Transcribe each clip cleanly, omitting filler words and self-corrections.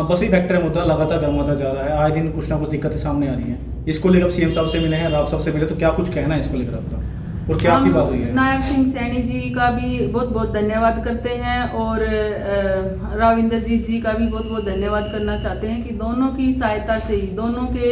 बस ही फैक्टर मुद्दा लगातार गर्म होता जा रहा है, आए दिन कुछ ना कुछ दिक्कतें सामने आ रही हैं। इसको लेकर सीएम साहब से मिले हैं, राव साहब से मिले, तो क्या कुछ कहना है इसको लेकर आपका, और क्या आपकी बात हुई है? नायब सिंह सैनी जी का भी बहुत बहुत धन्यवाद करते हैं और राव इंद्रजीत जी का भी बहुत बहुत धन्यवाद करना चाहते हैं कि दोनों की सहायता से ही, दोनों के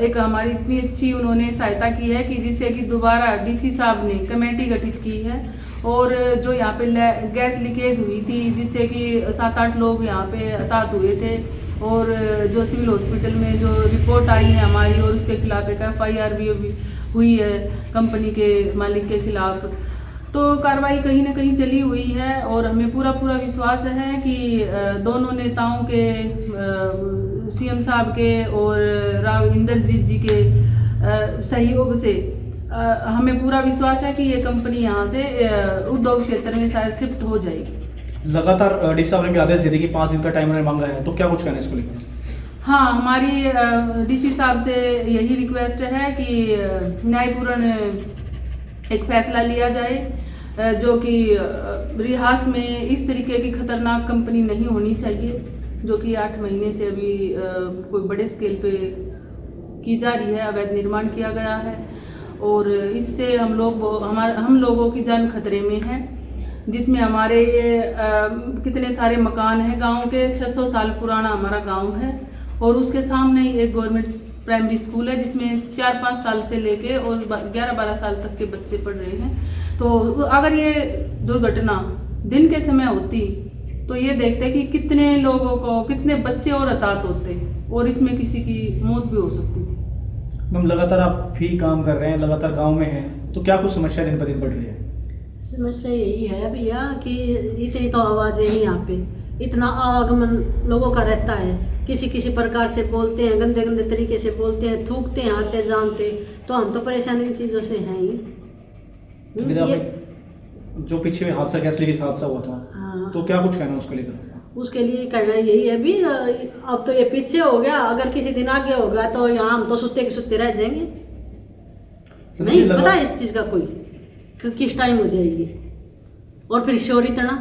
एक हमारी इतनी अच्छी उन्होंने सहायता की है कि जिससे कि दोबारा डीसी साहब ने कमेटी गठित की है। और जो यहाँ पे गैस लीकेज हुई थी जिससे कि 7-8 लोग यहाँ पे हताहत हुए थे, और जो सिविल हॉस्पिटल में जो रिपोर्ट आई है हमारी, और उसके खिलाफ एक FIR भी हुई है कंपनी के मालिक के खिलाफ, तो कार्रवाई कहीं ना कहीं चली हुई है। और हमें पूरा पूरा विश्वास है कि दोनों नेताओं के, सीएम साहब के और राव इंद्रजीत जी के सहयोग से हमें पूरा विश्वास है कि ये कंपनी यहाँ से उद्योग क्षेत्र में शायद शिफ्ट हो जाएगी। लगातार डी साहब ने भी आदेश दे दिए कि 5 दिन का टाइम उन्होंने मांगा है, तो क्या कुछ कहना है इसको लेकर? हाँ, हमारी डीसी साहब से यही रिक्वेस्ट है कि न्यायपूर्ण एक फैसला लिया जाए, जो कि रिहास में इस तरीके की खतरनाक कंपनी नहीं होनी चाहिए, जो कि 8 महीने से अभी कोई बड़े स्केल पे की जा रही है, अवैध निर्माण किया गया है, और इससे हम लोगों की जान खतरे में है, जिसमें हमारे कितने सारे मकान हैं गांव के। 600 साल पुराना हमारा गांव है, और उसके सामने ही एक गवर्नमेंट प्राइमरी स्कूल है जिसमें 4-5 साल से लेके और 11-12 साल तक के बच्चे पढ़ रहे हैं। तो अगर ये दुर्घटना दिन के समय होती तो ये देखते कि कितने लोगों को, कितने बच्चे और हताहत होते, और इसमें किसी की मौत भी हो सकती थी। मैम, लगातार आप भी काम कर रहे हैं, लगातार गांव में हैं, तो क्या कुछ समस्या दिन पर दिन बढ़ रही है? समस्या यही है भैया कि इतनी तो आवाज़ें ही यहाँ पे, इतना आवागमन लोगों का रहता है, किसी किसी प्रकार से बोलते हैं, गंदे गंदे तरीके से बोलते हैं, थूकते हैं आते जानते, तो हम तो परेशान इन चीज़ों से हैं ही। जो पीछे हादसा, गैस लीकेज हादसा हुआ था, हाँ, तो क्या कुछ कहना उसको लेकर? उसके लिए कहना यही है भी, अब तो ये पीछे हो गया, अगर किसी दिन आगे हो गया तो यहाँ हम तो सुत्ते के सुत्ते रह जाएंगे। नहीं पता है इस चीज़ का कोई कि किस टाइम हो जाएगी, और फिर शोर इतना।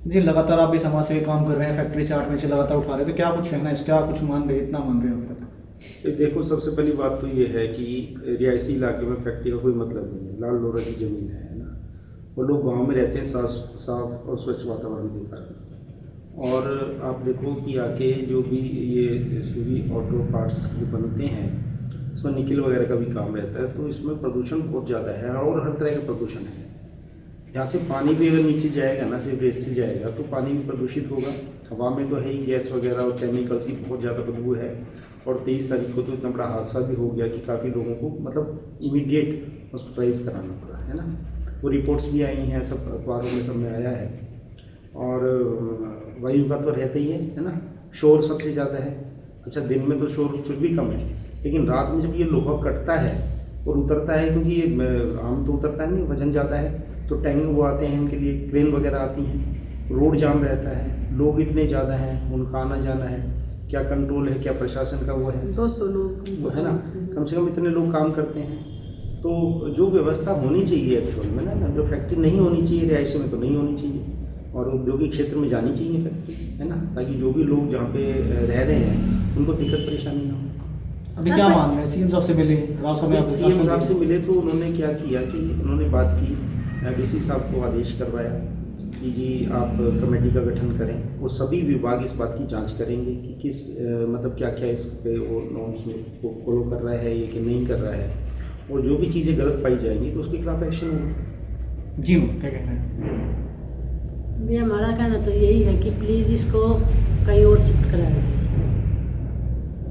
जी, लगातार आप भी समाज से काम कर रहे हैं, फैक्ट्री से 8 महीने से लगातार उठा रहे थे, क्या कुछ कहना है, क्या कुछ मान रहे, इतना मान रहे हैं अभी तक? देखो, सबसे पहली बात तो ये है कि रिहायशी इलाके में फैक्ट्री का कोई मतलब नहीं है, लाल लोरा की ज़मीन है ना, वो लोग गांव में रहते हैं साफ और स्वच्छ वातावरण के कारण। और आप देखो कि आके जो भी ये सभी ऑटो पार्ट्स जो बनते हैं, इसमें निकल वगैरह का भी काम रहता है, तो इसमें प्रदूषण बहुत ज़्यादा है, और हर तरह का प्रदूषण है। यहाँ से पानी भी अगर नीचे जाएगा ना, सिर्फ रेत से जाएगा, तो पानी भी प्रदूषित होगा। हवा में तो है ही गैस वगैरह और केमिकल्स की बहुत ज़्यादा बदबू है। और 23 तारीख को तो इतना बड़ा हादसा भी हो गया कि काफ़ी लोगों को मतलब इमीडिएट हॉस्पिटलाइज कराना पड़ा, है ना। वो रिपोर्ट्स भी आई हैं, सब अखबारों में सब में आया है। और वायु का तो रहता ही है ना, शोर सबसे ज़्यादा है। अच्छा, दिन में तो शोर फिर भी कम है, लेकिन रात में जब ये लोहा कटता है और उतरता है, क्योंकि ये आम तो उतरता नहीं, वजन ज़्यादा है, तो टैंक वो आते हैं, इनके लिए क्रेन वगैरह आती हैं, रोड जाम रहता है, लोग इतने ज़्यादा हैं, उनका आना जाना है, क्या कंट्रोल है, क्या प्रशासन का वो है, 200 लोग तो है ना, कम से कम इतने लोग काम करते हैं। तो जो व्यवस्था होनी चाहिए एक्चुअल में ना, जो फैक्ट्री नहीं होनी चाहिए रिहायशी में तो नहीं होनी चाहिए, और औद्योगिक क्षेत्र में जानी चाहिए फैक्ट्री, है ना, ताकि जो भी लोग जहाँ पे रह रहे हैं उनको दिक्कत परेशानी ना हो। अभी क्या मान रहे हैं? सीएम साहब से मिले, राव साहब ने सीएम साहब से मिले तो उन्होंने क्या किया कि उन्होंने बात की, डीसी साहब को आदेश करवाया कि जी आप कमेटी का गठन करें, और सभी विभाग इस बात की जांच करेंगे कि किस मतलब क्या क्या इस पे वो नॉर्म्स में फॉलो कर रहा है ये कि नहीं कर रहा है, और जो भी चीज़ें गलत पाई जाएंगी तो उसके खिलाफ एक्शन होगा। जी, क्या कहना है? भैया, हमारा कहना तो यही है कि प्लीज़ इसको कहीं और शिफ्ट कराया जाए।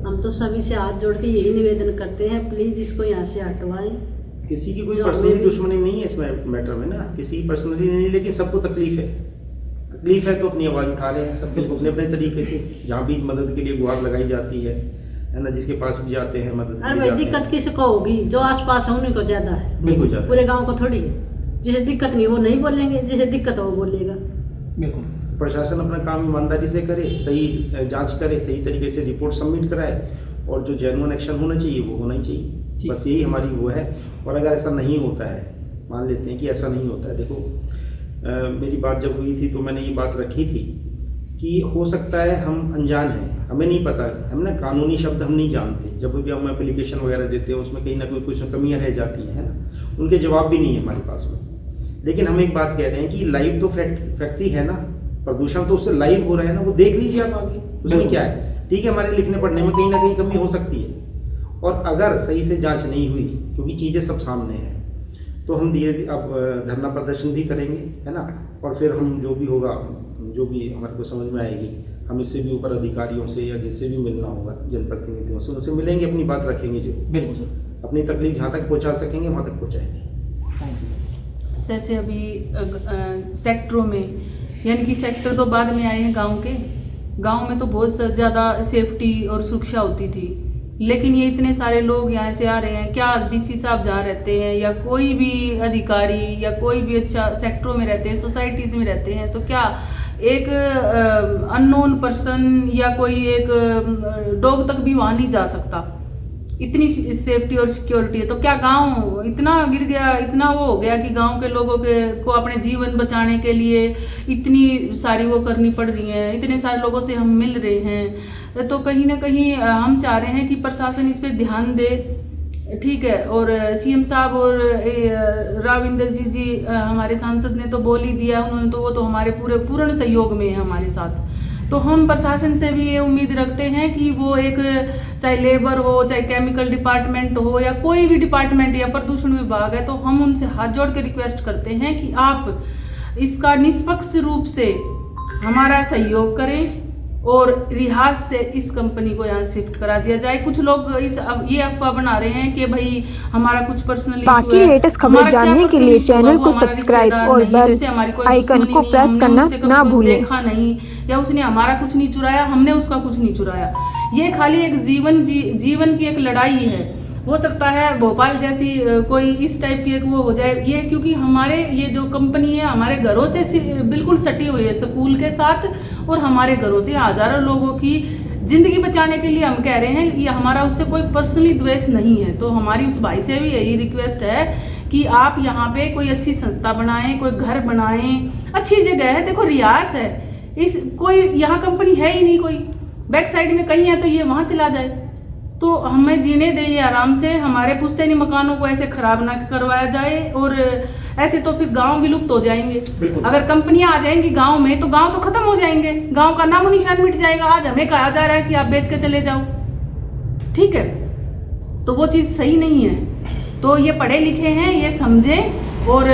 हम तो सभी से हाथ जोड़ के यही निवेदन करते हैं, प्लीज़ इसको यहाँ से हटवाएं। किसी की कोई पर्सनली दुश्मनी नहीं है इस मैटर में ना, किसी की पर्सनली नहीं, लेकिन सबको तकलीफ है तो अपनी आवाज़ उठा रहे हैं सब लोग अपने अपने तरीके से, जहाँ भी मदद के लिए गुहार लगाई जाती है ना, जिसके पास भी जाते हैं मदद। अरे भाई, दिक्कत किसको होगी? जो आसपास है उन्हीं को ज़्यादा है, बिल्कुल ज़्यादा, पूरे गांव को थोड़ी है। जिसे दिक्कत नहीं वो नहीं बोलेंगे, जिसे दिक्कत है वो बोलेगा। बिल्कुल, प्रशासन अपना काम ईमानदारी से करे, सही जांच करे, सही तरीके से रिपोर्ट सबमिट कराए, और जो जेन्युइन एक्शन होना चाहिए वो होना ही चाहिए। बस यही हमारी वो है। और अगर ऐसा नहीं होता है, मान लेते हैं कि ऐसा नहीं होता है, देखो मेरी बात जब हुई थी तो मैंने ये बात रखी थी कि हो सकता है हम अनजान हैं, हमें नहीं पता, हम ना कानूनी शब्द हम नहीं जानते, जब भी हम एप्लीकेशन वगैरह देते हैं उसमें कहीं ना कहीं कुछ कमियां रह जाती हैं, है ना, उनके जवाब भी नहीं है हमारे पास में। लेकिन हम एक बात कह रहे हैं कि लाइव तो फैक्ट्री है ना, प्रदूषण तो उससे लाइव हो रहा है ना, वो देख लीजिए आप आगे, उसमें क्या है। ठीक है, हमारे लिखने पढ़ने में कहीं ना कहीं कमी हो सकती है, और अगर सही से जांच नहीं हुई, क्योंकि चीज़ें सब सामने हैं, तो हम धीरे धीरे अब धरना प्रदर्शन भी करेंगे, है ना, और फिर हम जो भी होगा, जो भी हमारे को समझ में आएगी, हम इससे भी ऊपर अधिकारियों से या जिससे भी मिलना होगा, जनप्रतिनिधियों से, उनसे मिलेंगे, अपनी बात रखेंगे, जो बिल्कुल सर, अपनी तकलीफ जहाँ तक पहुँचा सकेंगे वहाँ तक पहुँचाएंगे। Thank you. जैसे अभी सेक्टरों में, यानी कि सेक्टर तो बाद में आए हैं गांव के, गांव में तो बहुत ज़्यादा सेफ्टी और सुरक्षा होती थी, लेकिन ये इतने सारे लोग यहाँ से आ रहे हैं, क्या डीसी साहब जहाँ रहते हैं या कोई भी अधिकारी या कोई भी अच्छा सेक्टरों में रहते हैं, सोसाइटीज़ में रहते हैं, तो क्या एक अननोन पर्सन या कोई एक डॉग तक भी वहाँ नहीं जा सकता, इतनी सेफ्टी और सिक्योरिटी है। तो क्या गांव इतना गिर गया, इतना वो हो गया कि गांव के लोगों को अपने जीवन बचाने के लिए इतनी सारी वो करनी पड़ रही है, इतने सारे लोगों से हम मिल रहे हैं, तो कहीं ना कहीं हम चाह रहे हैं कि प्रशासन इस पे ध्यान दे, ठीक है। और सीएम साहब और राव इंद्रजीत जी हमारे सांसद ने तो बोल ही दिया, उन्होंने तो वो तो हमारे पूर्ण सहयोग में है हमारे साथ, तो हम प्रशासन से भी ये उम्मीद रखते हैं कि वो एक, चाहे लेबर हो, चाहे केमिकल डिपार्टमेंट हो या कोई भी डिपार्टमेंट या प्रदूषण विभाग है, तो हम उनसे हाथ जोड़ के रिक्वेस्ट करते हैं कि आप इसका निष्पक्ष रूप से हमारा सहयोग करें और रिहाज से इस कंपनी को यहाँ शिफ्ट करा दिया जाए। कुछ लोग ये अफवाह बना रहे हैं कि भाई हमारा कुछ पर्सनल बाकी लेटेस्ट खबर जानने के लिए चैनल को सब्सक्राइब और बेल आइकन को प्रेस करना ना भूलें। देखा नहीं या उसने हमारा कुछ नहीं चुराया, हमने उसका कुछ नहीं चुराया, ये खाली एक जीवन की एक लड़ाई है। हो सकता है भोपाल जैसी कोई इस टाइप की एक वो हो जाए, ये क्योंकि हमारे ये जो कंपनी है हमारे घरों से बिल्कुल सटी हुई है स्कूल के साथ, और हमारे घरों से हजारों लोगों की जिंदगी बचाने के लिए हम कह रहे हैं, ये हमारा उससे कोई पर्सनली द्वेष नहीं है। तो हमारी उस भाई से भी यही रिक्वेस्ट है कि आप यहाँ पे कोई अच्छी संस्था बनाएं, कोई घर बनाएं, अच्छी जगह है, देखो रियास है, इस कोई यहाँ कंपनी है ही नहीं, कोई बैक साइड में कहीं है तो ये वहाँ चला जाए, तो हमें जीने दें आराम से, हमारे पुश्तैनी मकानों को ऐसे खराब ना करवाया जाए, और ऐसे तो फिर गांव विलुप्त हो जाएंगे। अगर कंपनियां आ जाएंगी गांव में तो गांव तो खत्म हो जाएंगे, गांव का नामो निशान मिट जाएगा। आज हमें कहा जा रहा है कि आप बेच के चले जाओ, ठीक है, तो वो चीज़ सही नहीं है। तो ये पढ़े लिखे हैं, ये समझें और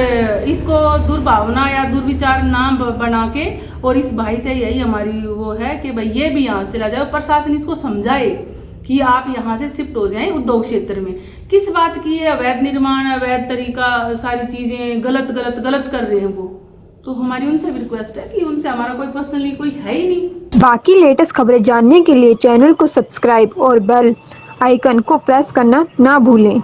इसको दुर्भावना या दुर्विचार ना बना के, और इस भाई से यही हमारी वो है कि भाई ये भी यहाँ से ला जाए, प्रशासन इसको समझाए कि आप यहाँ से शिफ्ट हो जाएं उद्योग क्षेत्र में। किस बात की है अवैध निर्माण, अवैध तरीका, सारी चीज़ें गलत कर रहे हैं वो, तो हमारी उनसे भी रिक्वेस्ट है कि उनसे हमारा कोई पर्सनली कोई है ही नहीं। बाकी लेटेस्ट खबरें जानने के लिए चैनल को सब्सक्राइब और बेल आइकन को प्रेस करना ना भूलें।